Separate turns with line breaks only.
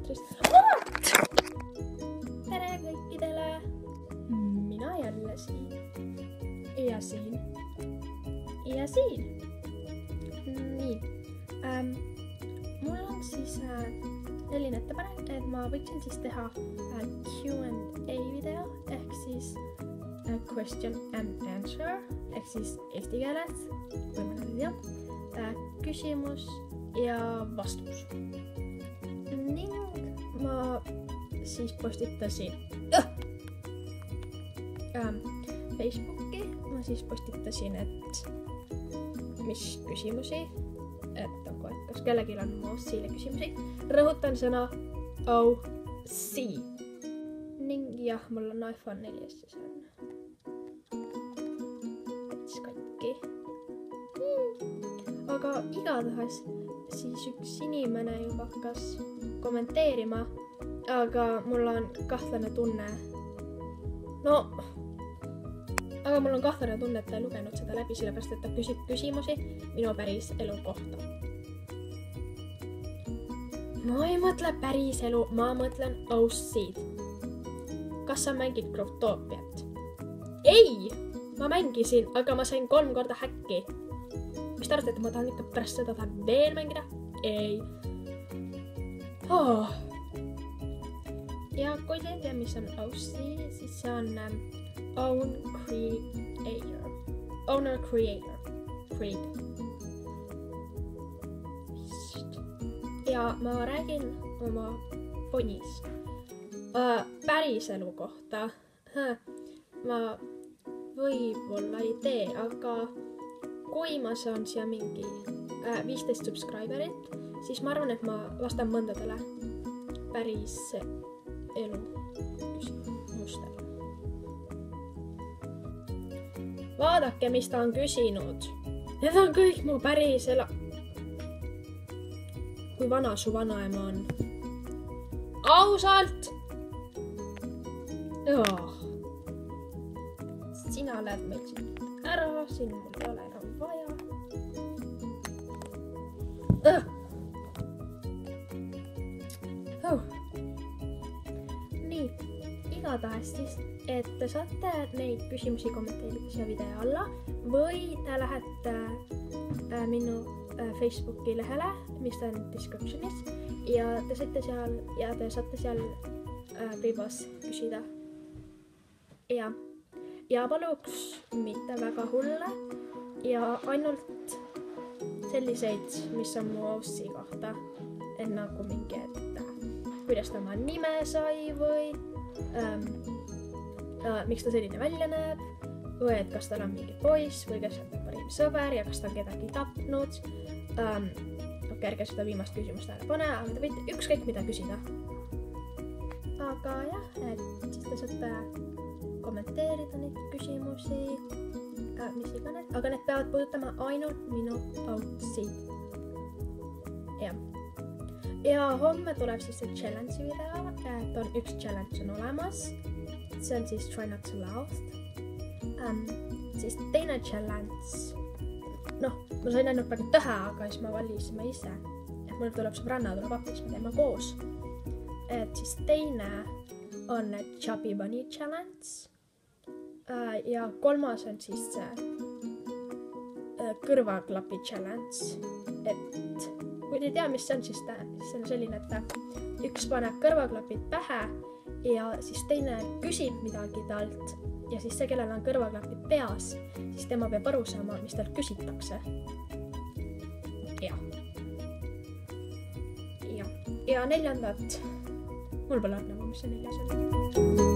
eetrist. Tere kõikidele! Mina jälle siin. Ja siin. Ja siin. Nii. Mul on siis selline ettepanek, et ma võiksin siis teha Q&A video ehk siis question and answer ehk siis eesti keeles või mõned ei tea. Küsimus ja vastus. Ning ma siis postitasin Facebooki, ma siis postitasin, et mis küsimusi, et kas kellelgi on OC-le küsimusi. Rõhutan sõna OC. Ning jah, mul on iPhone 4, siis on katki. Aga igatahes siis üks inimene juba hakkas kommenteerima, aga mul on kahtlane tunne. Aga mul on kahtlane tunne, et ta ei lugenud seda läbi, sellepärast et ta küsib küsimusi minu päris elu kohta. Ma ei mõtle päris elu, ma mõtlen OC-d. Kas sa mängid Growtopiat? Ei! Ma mängisin, aga ma sain 3 korda häkki. Mis te arvate, et ma tahan ikka pärast seda veel mängida? Ei. Ja kui te ei tea, mis on OC, siis see on Owner Creator. Ja ma räägin oma ponis päris elu kohta. Ma võib-olla ei tee, aga kui ma saan siia mingi 15 subscriberit, siis ma arvan, et ma vastan mõndadele päris elu küsimustele. Vaadake, mis ta on küsinud. Need on kõik mu päris elu. Kui vana su vanaema on? Ausalt! Sina lähed meil siit ära, siin mul ei ole enam vaja. Nii, igatahes siis, et te saate neid küsimusi kommenteerida siia video alla või te lähete minu Facebooki lehele, mis on descriptionis ja te saate seal privas küsida. Ja paluks mitte väga hulle ja ainult selliseid, mis on mu OC kohta. Et nagu mingi, et kuidas ta oma nime sai või miks ta selline välja näeb või et kas tal on mingi poiss või kes on ta parim sõber ja kas ta on kedagi tapnud. Ärge seda viimast küsimust ära pane, aga te võite ükskõik mida küsida. Aga jah, et siis te saate kommenteerida neid küsimusi, mis iganes, aga need peavad puudutama ainult minu OC-d. Ja homme tuleb siis see challenge'i video, et on üks challenge on olemas. See on siis try not to laugh. Siis teine challenge, ma sain ainult praegu teha, aga siis ma valisime ise. Et mul tuleb sõbranna, tuleb appi, siis me teeme koos. Et siis teine on Chubby Bunny challenge. Ja kolmas on siis kõrvaklapi challenge. Et kui te ei tea, mis see on, siis see on selline, et üks paneb kõrvaklapid pähe ja siis teine küsib midagi talt ja siis see, kellel on kõrvaklapid peas, siis tema peab aru saama, mis talt küsitakse. Ja neljandat, mul pole arvamu, mis see 4. on.